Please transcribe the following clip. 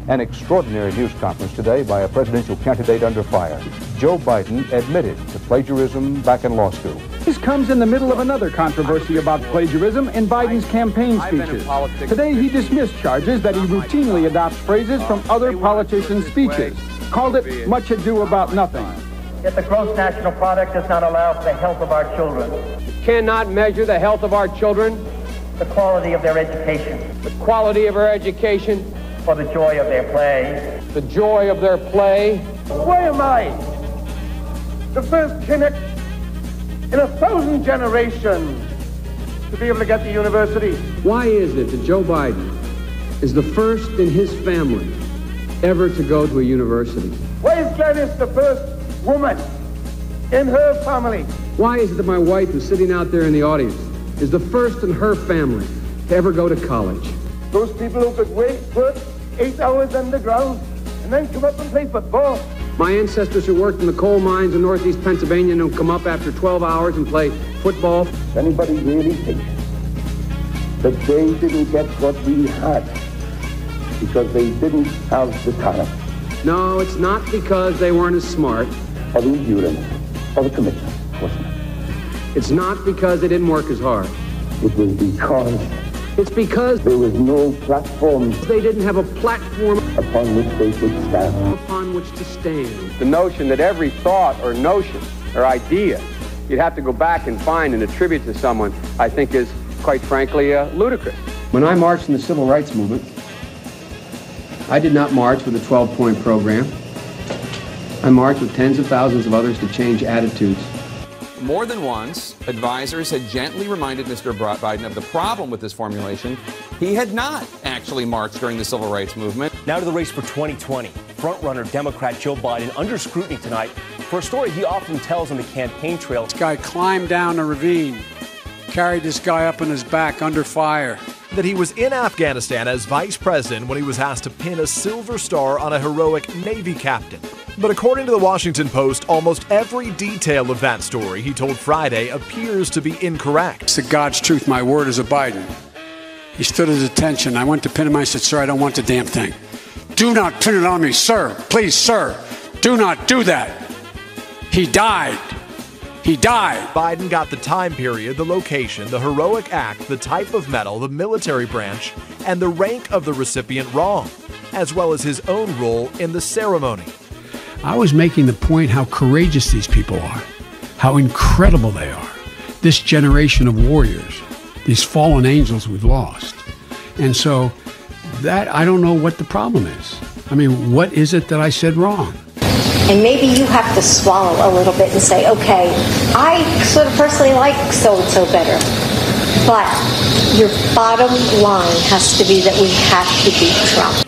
An extraordinary news conference today by a presidential candidate under fire. Joe Biden admitted to plagiarism back in law school. This comes in the middle of another controversy about plagiarism in Biden's campaign speeches. Today he dismissed charges that he routinely adopts phrases from other politicians' speeches. Called it much ado about nothing. Yet the gross national product does not allow for the health of our children. Cannot measure the health of our children. The quality of their education. The quality of our education. For the joy of their play. The joy of their play. Why am I the first Kinnick in 1,000 generations to be able to get to university? Why is it that Joe Biden is the first in his family ever to go to a university? Why is Gladys the first woman in her family? Why is it that my wife, who's sitting out there in the audience, is the first in her family to ever go to college? Those people who could work 8 hours underground and then come up and play football. My ancestors who worked in the coal mines in northeast Pennsylvania and who come up after 12 hours and play football. Does anybody really think that they didn't get what we had because they didn't have the talent? No, it's not because they weren't as smart. Or the endurance, or the commitment, of course not. It's not because they didn't work as hard. It was because it's because there was no platform. They didn't have a platform upon which they could stand. Upon which to stand. The notion that every thought or notion or idea you'd have to go back and find and attribute to someone, I think is, quite frankly, ludicrous. When I marched in the civil rights movement, I did not march with a 12-point program. I marched with tens of thousands of others to change attitudes. More than once, advisors had gently reminded Mr. Biden of the problem with this formulation. He had not actually marched during the civil rights movement. Now to the race for 2020. Frontrunner Democrat Joe Biden under scrutiny tonight for a story he often tells on the campaign trail. This guy climbed down a ravine, carried this guy up on his back under fire. That he was in Afghanistan as vice president when he was asked to pin a silver star on a heroic Navy captain. But according to the Washington Post, almost every detail of that story he told Friday appears to be incorrect. It's the God's truth, my word as a Biden. He stood at attention. I went to pin him. I said, sir, I don't want the damn thing. Do not pin it on me, sir. Please, sir. Do not do that. He died. He died. Biden got the time period, the location, the heroic act, the type of medal, the military branch, and the rank of the recipient wrong, as well as his own role in the ceremony. I was making the point how courageous these people are, how incredible they are. This generation of warriors, these fallen angels we've lost. And so that, I don't know what the problem is. I mean, what is it that I said wrong? And maybe you have to swallow a little bit and say, okay, I sort of personally like so-and-so better. But your bottom line has to be that we have to beat Trump.